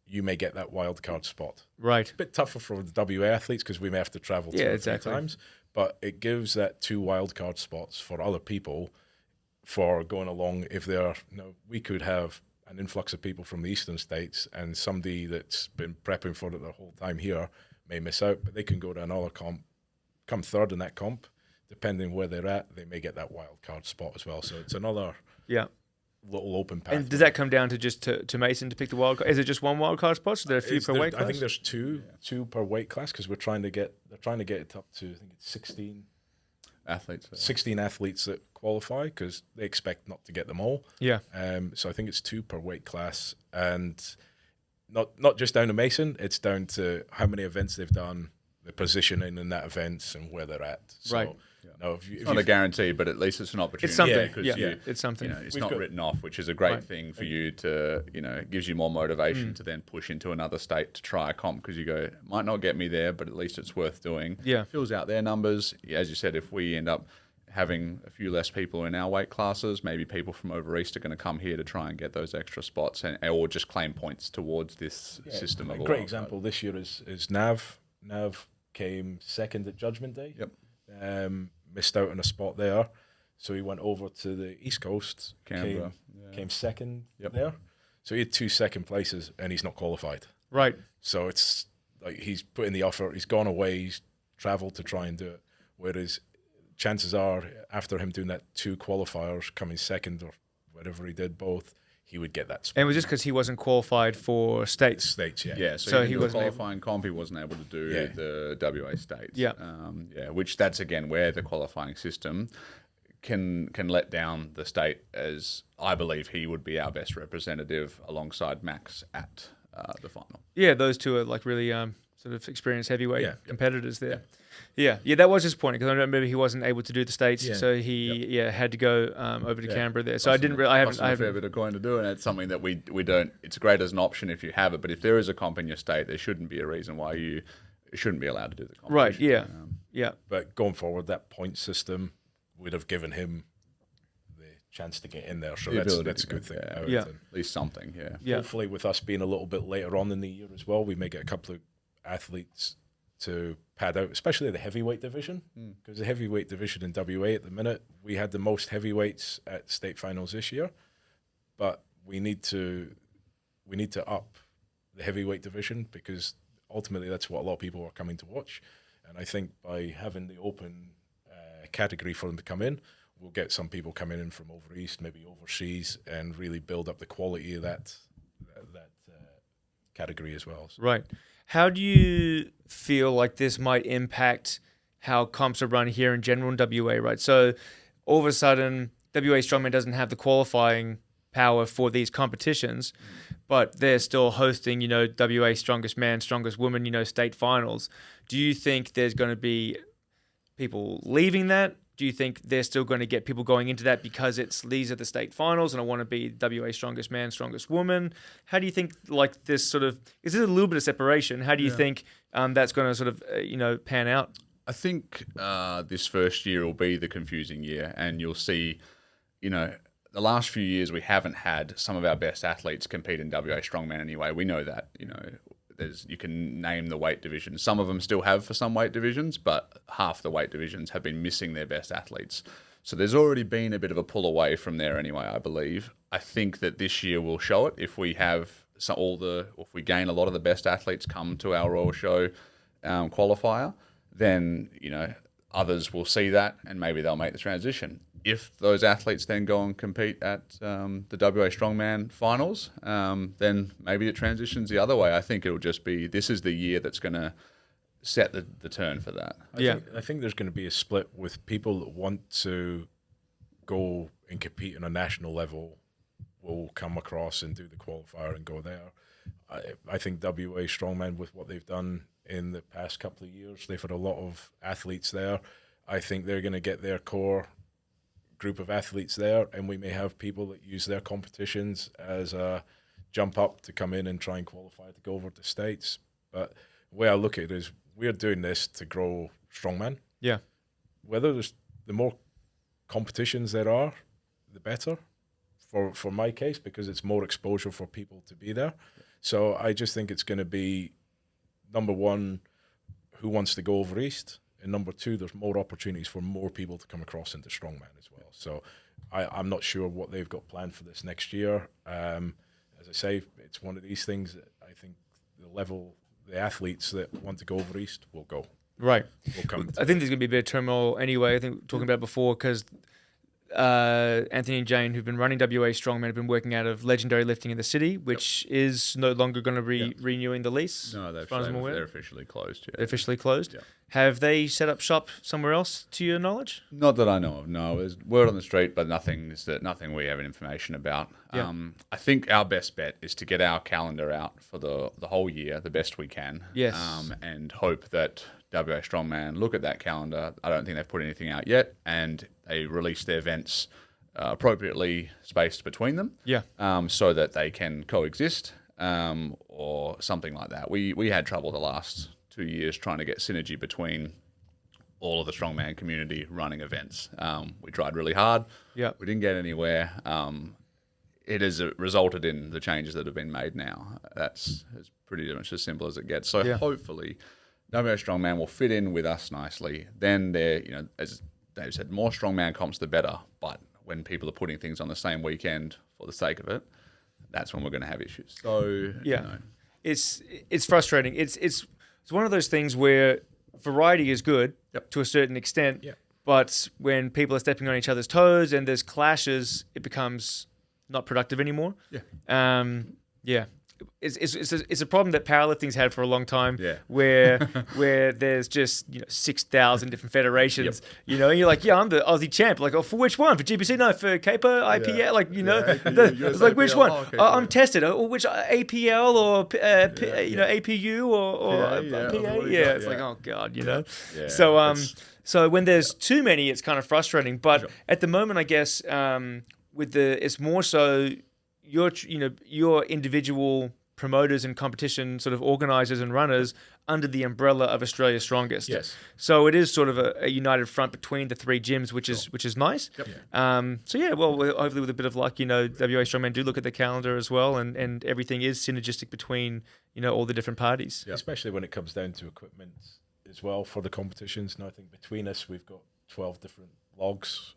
You may get that wild card spot. Right. A bit tougher for the WA athletes because we may have to travel 2 or 3 times. But it gives that 2 wild card spots for other people for going along. If they're, we could have an influx of people from the eastern states, and somebody that's been prepping for it their whole time here may miss out, but they can go to another comp, come third in that comp. Depending where they're at, they may get that wild card spot as well. So it's another little open path. And does that come down to just to Mason to pick the wild card? Is it just one wild card spot? So there are a few per weight class? I think there's two per weight class because they're trying to get it up to, I think it's 16 athletes. 16 athletes that qualify because they expect not to get them all. Yeah. So I think it's 2 per weight class, and not just down to Mason. It's down to how many events they've done, the positioning in that event, and where they're at. So, right. No, it's not a guarantee, but at least it's an opportunity. It's something. It's something. It's not written off, which is a great thing for you to, it gives you more motivation to then push into another state to try a comp because you go, it might not get me there, but at least it's worth doing. Yeah. Fills out their numbers. As you said, if we end up having a few less people in our weight classes, maybe people from over east are going to come here to try and get those extra spots or just claim points towards this system. A great example this year is Nav. Nav came second at Judgment Day. Yep. Missed out on a spot there, so he went over to the East Coast. Canberra. Came second there. So he had 2 second places, and he's not qualified. Right. So it's like he's put in the effort. He's gone away. He's travelled to try and do it. Whereas chances are, after him doing that 2 qualifiers, coming second or whatever he did, both, he would get that spot. And it was just because he wasn't qualified for states. States, yeah. Yeah, so he wasn't qualifying comp. He wasn't able to do the WA states. Yeah. Which that's again where the qualifying system can let down the state, as I believe he would be our best representative alongside Max at the final. Yeah, those two are like really sort of experienced heavyweight competitors there. Yeah, that was disappointing because I remember he wasn't able to do the states, so he had to go over to Canberra there. So I didn't really. I haven't a fair bit of coin to do, and it's something that we don't. It's great as an option if you have it, but if there is a comp in your state, there shouldn't be a reason why you shouldn't be allowed to do the competition. Right. Yeah. But going forward, that point system would have given him the chance to get in there. So that's a good thing. At least something. Yeah. Hopefully, with us being a little bit later on in the year as well, we may get a couple of athletes to pad out, especially the heavyweight division, because the heavyweight division in WA at the minute, we had the most heavyweights at state finals this year, but we need to up the heavyweight division because ultimately that's what a lot of people are coming to watch. And I think by having the open category for them to come in, we'll get some people coming in from over east, maybe overseas, and really build up the quality of that category as well. So. Right. How do you feel like this might impact how comps are run here in general in WA, right? So all of a sudden, WA Strongman doesn't have the qualifying power for these competitions, but they're still hosting, WA Strongest Man, Strongest Woman, state finals. Do you think there's going to be people leaving that? Do you think they're still going to get people going into that because these are the state finals and I want to be WA Strongest Man, Strongest Woman? How do you think this sort of, is there a little bit of separation? How do you think that's going to sort of, pan out? I think this first year will be the confusing year, and you'll see, the last few years we haven't had some of our best athletes compete in WA Strongman anyway. We know that, you can name the weight divisions. Some of them still have for some weight divisions, but half the weight divisions have been missing their best athletes. So there's already been a bit of a pull away from there anyway, I believe. I think that this year will show it. If we have if we gain a lot of the best athletes come to our Royal Show qualifier, then, others will see that and maybe they'll make the transition. If those athletes then go and compete at the WA Strongman finals, then maybe it transitions the other way. I think it'll just be, this is the year that's going to set the turn for that. I think there's going to be a split with people that want to go and compete on a national level will come across and do the qualifier and go there. I think WA Strongman, with what they've done in the past couple of years, they've had a lot of athletes there. I think they're going to get their core group of athletes there, and we may have people that use their competitions as a jump up to come in and try and qualify to go over to States. But the way I look at it is we're doing this to grow Strongman. Yeah. Whether there's the more competitions there are, the better for my case, because it's more exposure for people to be there. So I just think it's going to be, number one, who wants to go over East? And number two, there's more opportunities for more people to come across into Strongman as well. So I'm not sure what they've got planned for this next year. As I say, it's one of these things that I think the athletes that want to go over East will go. Right. Will come. I think there's going to be a bit of turmoil anyway. I think talking about before, because Anthony and Jane, who've been running WA Strongman, have been working out of Legendary Lifting in the city, which is no longer going to be renewing the lease. No, they're officially closed. Yeah. They're officially closed? Yeah. Have they set up shop somewhere else, to your knowledge? Not that I know of. No, there's word on the street, but nothing we have information about. Yeah. I think our best bet is to get our calendar out for the whole year, the best we can. Yes. And hope that WA Strongman look at that calendar. I don't think they've put anything out yet, and they release their events appropriately spaced between them. Yeah. So that they can coexist, or something like that. We had trouble the last 2 years trying to get synergy between all of the Strongman community running events. We tried really hard. Yeah. We didn't get anywhere. It has resulted in the changes that have been made now. That's pretty much as simple as it gets. So hopefully WA Strongman will fit in with us nicely. Then as Dave said, more Strongman comps, the better. But when people are putting things on the same weekend for the sake of it, that's when we're going to have issues. So it's frustrating. It's one of those things where variety is good to a certain extent, but when people are stepping on each other's toes and there's clashes, it becomes not productive anymore. It's a problem that powerlifting's had for a long time. Where there's just 6,000 different federations. And you're like, I'm the Aussie champ. Like, for which one? For GPC? No, for CAPA, IPL. It's like, which one? I'm tested. Which APL or APU or PA? It's like, oh god, So when there's too many, it's kind of frustrating. But at the moment, I guess it's more so your individual promoters and competition sort of organisers and runners under the umbrella of Australia's Strongest. Yes. So it is sort of a united front between the three gyms, which is nice. Hopefully with a bit of luck, WA Strongman do look at the calendar as well, and everything is synergistic between all the different parties. Especially when it comes down to equipment as well for the competitions. And I think between us, we've got 12 different logs.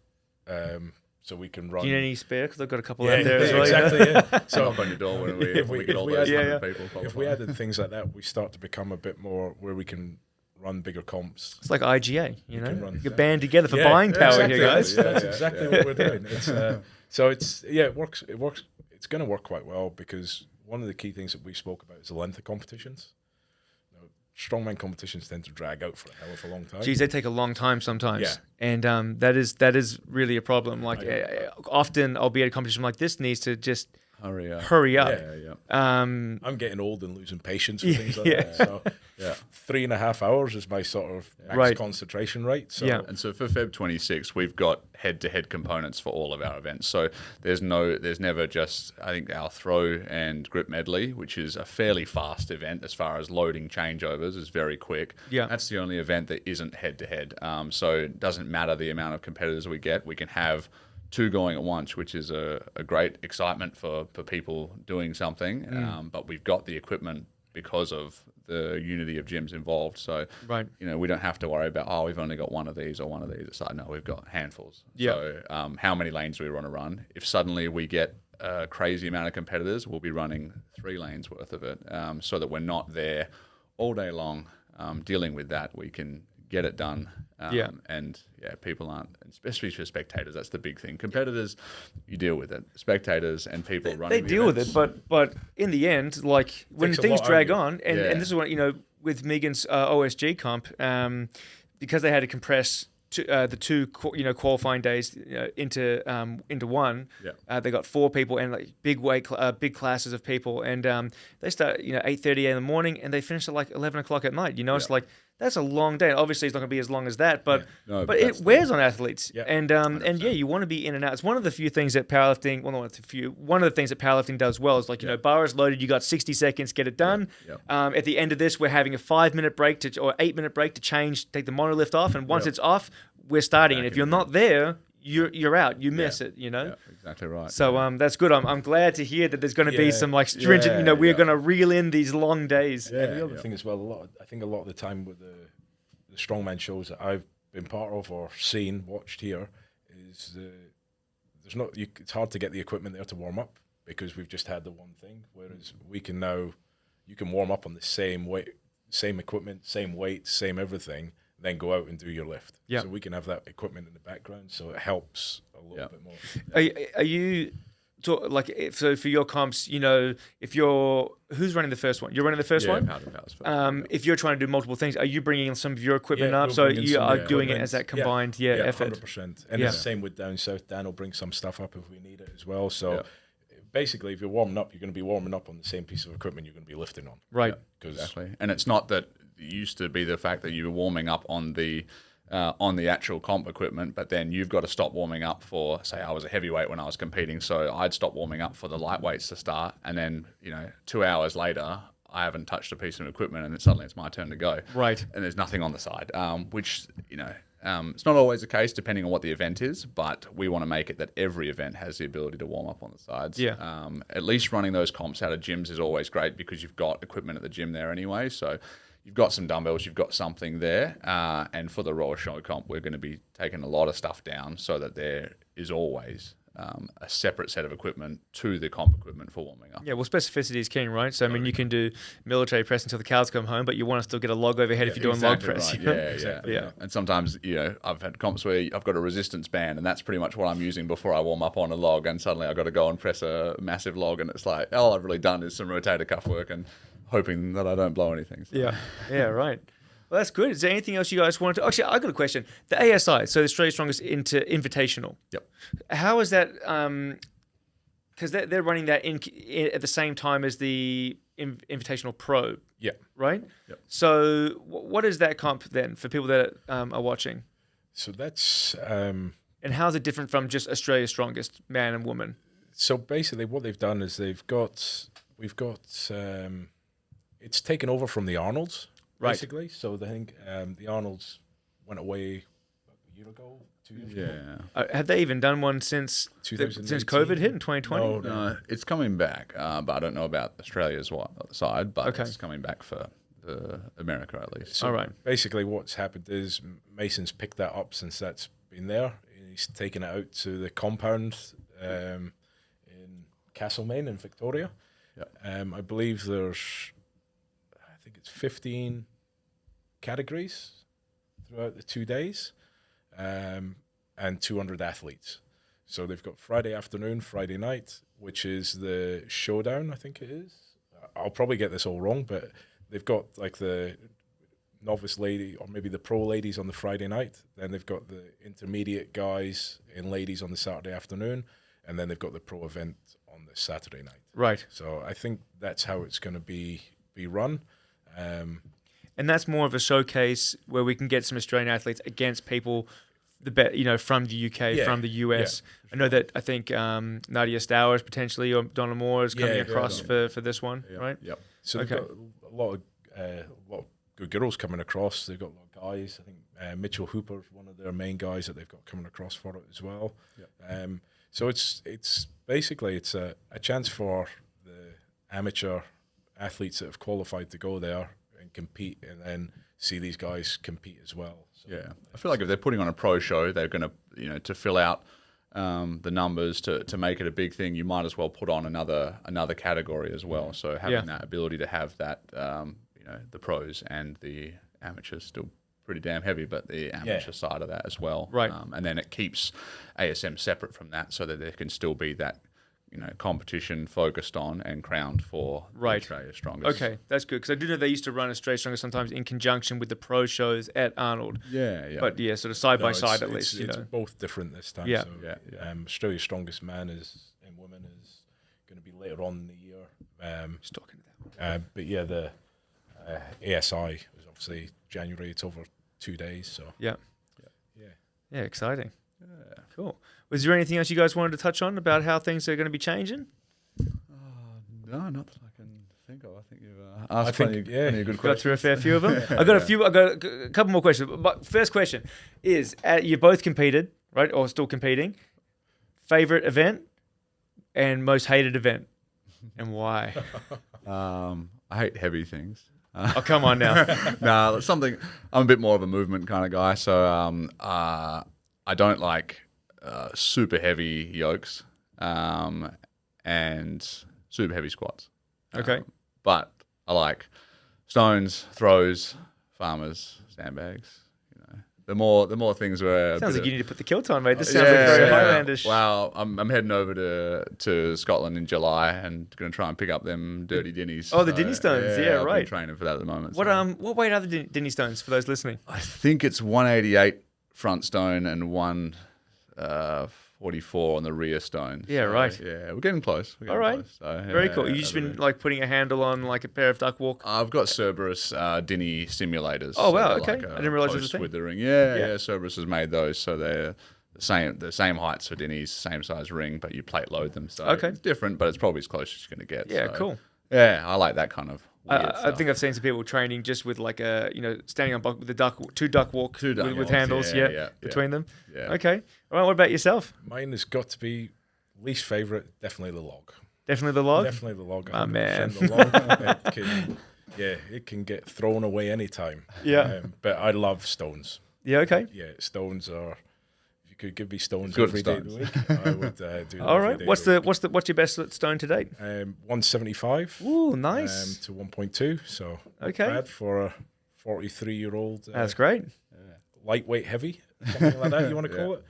So we can run. Do you need any spare? Because I've got a couple out there as well. Exactly. So knock on your door when we get all those people. If we added things like that, we start to become a bit more where we can run bigger comps. It's like IGA, you can band together for buying power here, guys. That's exactly what we're doing. It works. It's going to work quite well because one of the key things that we spoke about is the length of competitions. Strongman competitions tend to drag out for a hell of a long time. Geez, they take a long time sometimes. And that is really a problem. Like often I'll be at a competition like this needs to just hurry up. I'm getting old and losing patience with things like that. So 3.5 hours is my sort of max concentration rate. So. And so for Feb 26, we've got head-to-head components for all of our events. So there's never just, I think, our throw and grip medley, which is a fairly fast event as far as loading changeovers, is very quick. That's the only event that isn't head-to-head. So it doesn't matter the amount of competitors we get. We can have 2 going at once, which is a great excitement for people doing something. But we've got the equipment because of the unity of gyms involved. So, we don't have to worry about, we've only got one of these or one of these. It's like, no, we've got handfuls. So how many lanes do we want to run? If suddenly we get a crazy amount of competitors, we'll be running 3 lanes worth of it, so that we're not there all day long dealing with that. We can get it done. And people aren't, especially for spectators, that's the big thing. Competitors, you deal with it. Spectators and people running they deal with it, but in the end, like when things drag on, and this is what with Megan's OSG comp, because they had to compress qualifying days into one. Yeah. They got 4 people and like big classes of people, and they start 8:30 in the morning and they finish at like 11 o'clock at night. It's like that's a long day. Obviously, it's not going to be as long as that, but No, but it wears on athletes, Yeah. and you want to be in and out. It's one of the few things that powerlifting. Well, not the few. One of the things that powerlifting does well is like bar is loaded. You got 60 seconds, get it done. Yeah. At the end of this, we're having a 5-minute break or 8-minute break to take the monolift off, and once it's off, we're starting. And if you're not there, you're out. You miss it. Yeah, exactly right. So that's good. I'm glad to hear that there's going to be some like stringent. We're going to reel in these long days. Yeah, and the other thing as well, I think a lot of the time with the strongman shows that I've been part of or watched here, is it's hard to get the equipment there to warm up because we've just had the one thing. Whereas you can warm up on the same weight, same equipment, same weight, same everything, then go out and do your lift. Yeah. So we can have that equipment in the background, so it helps a little bit more. Are you so for your comps? Who's running the first one? You're running the first one. Power's first. If you're trying to do multiple things, are you bringing in some of your equipment up? we'll So bring in you some are of the doing it equipment. as that combined effort. 100%. And it's the same with down south. Dan will bring some stuff up if we need it as well. So basically, if you're warming up, you're going to be warming up on the same piece of equipment you're going to be lifting on. Right. Exactly. And it's not that it used to be the fact that you were warming up on the actual comp equipment, but then you've got to stop warming up for, say, I was a heavyweight when I was competing, so I'd stop warming up for the lightweights to start, and then 2 hours later, I haven't touched a piece of equipment, and then suddenly it's my turn to go. Right. And there's nothing on the side, which it's not always the case depending on what the event is, but we want to make it that every event has the ability to warm up on the sides. Yeah. At least running those comps out of gyms is always great because you've got equipment at the gym there anyway, so you've got some dumbbells, you've got something there, and for the Raw Show comp, we're going to be taking a lot of stuff down so that there is always a separate set of equipment to the comp equipment for warming up. Yeah, well, specificity is king, right? So, I mean, you can do military press until the cows come home, but you want to still get a log overhead if you're doing log press. Right. Yeah. And sometimes, I've had comps where I've got a resistance band, and that's pretty much what I'm using before I warm up on a log, and suddenly I've got to go and press a massive log, and it's like, all I've really done is some rotator cuff work and hoping that I don't blow anything. So. Yeah, right. Well, that's good. Is there anything else you guys want to... Actually, I got a question. The ASI, so the Australia's Strongest Invitational. Yep. How is that... Because they're running that at the same time as the Invitational Pro. Yeah. Right? Yep. So what is that comp then for people that are watching? So that's... and how's it different from just Australia's Strongest man and woman? So basically what they've done is we've got... it's taken over from the Arnolds, basically. Right. So I think the Arnolds went away a year ago, 2 years ago. Have they even done one since COVID hit in 2020? No, it's coming back, but I don't know about Australia's side, but it's coming back for America at least. So all right. Basically what's happened is Mason's picked that up since that's been there. He's taken it out to the compound in Castlemaine in Victoria. Yeah. I believe there's... I think it's 15 categories throughout the 2 days, and 200 athletes. So they've got Friday afternoon, Friday night, which is the showdown, I think it is. I'll probably get this all wrong, but they've got like the novice lady or maybe the pro ladies on the Friday night. Then they've got the intermediate guys and ladies on the Saturday afternoon, and then they've got the pro event on the Saturday night. Right. So I think that's how it's going to be run. And that's more of a showcase where we can get some Australian athletes against people, from the UK, from the US. Yeah, I know that I think Nadia Stowers potentially or Donna Moore is coming across for this one, right? Yep. So they've got a lot of good girls coming across. They've got a lot of guys. I think Mitchell Hooper is one of their main guys that they've got coming across for it as well. Yep. So it's basically a chance for the amateur athletes that have qualified to go there and compete, and then see these guys compete as well. So, I feel like if they're putting on a pro show, they're going to, to fill out the numbers to make it a big thing. You might as well put on another category as well. So having that ability to have that, the pros and the amateurs still pretty damn heavy, but the amateur side of that as well. Right. And then it keeps ASM separate from that so that there can still be that competition focused on and crowned for Right. Australia's strongest. Okay, that's good, because I do know they used to run Australia's Strongest sometimes in conjunction with the pro shows at Arnold. Yeah, yeah. But yeah, sort of side by No, side at it's- least. It's both different this time. Yeah. So, Yeah. Australia's Strongest Man and Women is going to be later on in the year. Just talking to that. But yeah, the ASI was obviously January. It's over 2 days. So Yeah. yeah. Yeah, exciting. Yeah. Cool. Was there anything else you guys wanted to touch on about how things are going to be changing? No, not that I can think of. I think you've asked plenty of good Got questions. through a fair few of them. I got a couple more questions. But first question is: you both competed, right, or still competing? Favorite event and most hated event, and why? I hate heavy things. Oh, come on now. No, something. I'm a bit more of a movement kind of guy, so I don't like super heavy yokes and super heavy squats. Okay. But I like stones, throws, farmers, sandbags. The more things where Sounds like you need to put the kilt on, mate. This sounds like very Highlandish. Well, I'm heading over to Scotland in July and going to try and pick up them dirty dinnies. Oh, the dinny stones. Yeah, I've right. been training for that at the moment. What weight are the dinny stones for those listening? I think it's 188 front stone and 144 on the rear stone. Yeah, right. Yeah, we're getting close. All right. Close. So, Very yeah, cool. You just been like putting a handle on like a pair of duck walk. I've got Cerberus dinny simulators. Oh, wow, they're okay. I didn't realise it was a thing. With the ring. Yeah, Yeah. Cerberus has made those, so they're the same heights for dinnies, same size ring, but you plate load them. So Okay. it's different, but it's probably as close as you're going to get. Yeah, so, cool. Yeah, I like that kind of weird I stuff. think I've seen some people training just with like standing on with the two duck walk Two duck with walks, handles, yeah, between them. Yeah. Okay. All right. What about yourself? Mine has got to be least favorite. Definitely the log. Definitely the log. Definitely the log. My 100% man. The log. It can get thrown away anytime. Yeah. But I love stones. Yeah. Okay. Yeah, stones are. If you could give me stones Good every day of the week, I would do them All every right. day What's of the week. what's your best stone to date? 175 Ooh, nice. to 1.2. So not Okay. bad for a 43-year-old. That's great. Lightweight heavy, something like that you want to call it.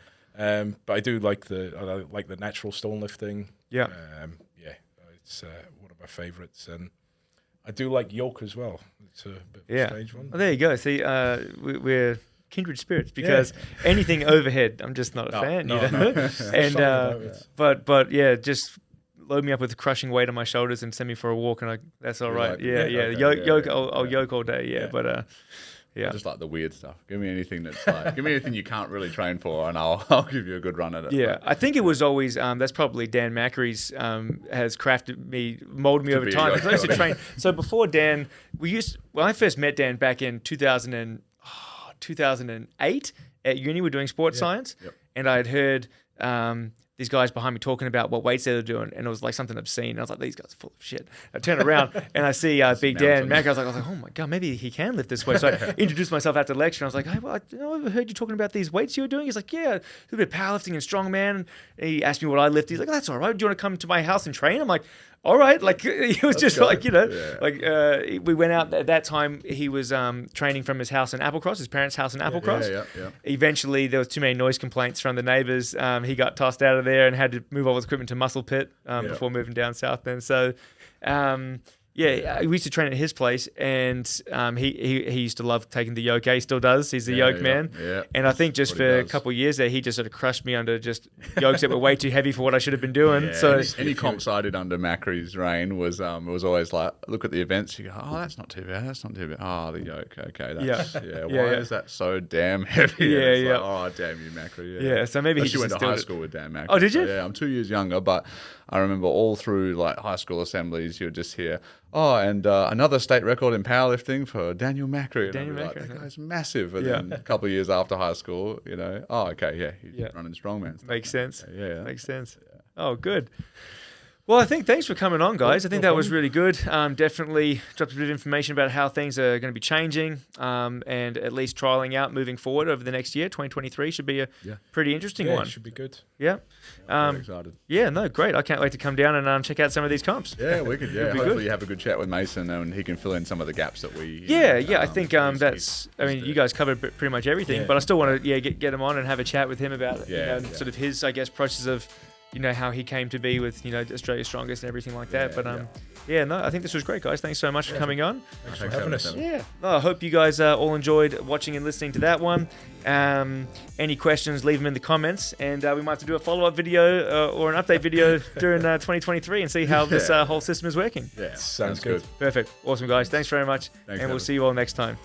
But I do like the natural stone lifting. Yeah. It's one of my favorites, and I do like yoke as well. It's a bit of a strange one. Well, there you go. See, we're kindred spirits because anything overhead, I'm just not a fan. no. And Something about it. but yeah, just load me up with crushing weight on my shoulders and send me for a walk, and that's all You right. like it? Yeah. Okay, Yoke. yeah, I'll yeah. yoke all day. Yeah, Yeah. but yeah. I just like the weird stuff. Give me anything that's like, give me anything you can't really train for, and I'll give you a good run at it. Yeah, But I think it was always that's probably Dan Mackery's has molded me To over be a time. yoke Because I used to builder. train. So before Dan, when I first met Dan back in 2008 at uni, we're doing sports science, Yep. and I had heard these guys behind me talking about what weights they were doing, and it was like something obscene. And I was like, these guys are full of shit. I turn around and I see Big Dan mountain. Mackery. I was like, oh my god, maybe he can lift this way. So I introduced myself after the lecture, and I was like, hey, well, I heard you talking about these weights you were doing. He's like, yeah, a little bit of powerlifting and strongman. And he asked me what I lift. He's like, that's all right. Do you want to come to my house and train? I'm like, all right. Like he was just go. like, Yeah. like we went out at that time. He was training from his house in Applecross, his parents' house in Applecross. Yeah. Eventually, there was too many noise complaints from the neighbours. He got tossed out of there and had to move all his equipment to Muscle Pit before moving down south. Then, so we used to train at his place, and he used to love taking the yoke. He still does. He's a yoke man. Yeah. And I think just What for he a does. couple of years there, he just sort of crushed me under just yokes that were way too heavy for what I should have been doing. Yeah, So any comps I did under Mackery's reign was always like, look at the events, you go, oh, that's not too bad, oh, the yoke, okay, that's why is that so damn heavy? Yeah, And it's yeah. like, oh, damn you, Mackery. Yeah, so maybe he Actually just went to high instilled it. school with Dan Mackery. Oh, did you? So, yeah, I'm 2 years younger, but I remember all through like high school assemblies, you would just hear, oh, and another state record in powerlifting for Daniel Mackery. And Daniel I'd be like, Mackery, that yeah. guy's massive. And Yeah. then a couple of years after high school, oh, okay, he's Yeah. running strongman stuff. makes sense. Yeah. Makes sense. Oh, good. Well, I think thanks for coming on, guys. I think that was really good. Definitely dropped a bit of information about how things are going to be changing and at least trialing out moving forward over the next year. 2023 should be a pretty interesting Yeah, one. it should be good. Yeah. Very excited. Yeah, no, great. I can't wait to come down and check out some of these comps. Yeah, we could. Yeah, be hopefully good. you have a good chat with Mason and he can fill in some of the gaps that we. Yeah, I think he's- that's. I mean, he's you guys covered pretty much everything, Yeah. but I still want to get him on and have a chat with him about Yeah, yeah. sort of his, I guess, process of how he came to be with Australia's Strongest and everything like that. Yeah, But I think this was great, guys. Thanks so much for coming on. Thanks for having us. Yeah, I hope you guys all enjoyed watching and listening to that one. Any questions, leave them in the comments, and we might have to do a follow-up video or an update video during 2023 and see how this whole system is working. Yeah, Sounds good. Perfect. Awesome, guys. Thanks very much, and we'll see you all next time.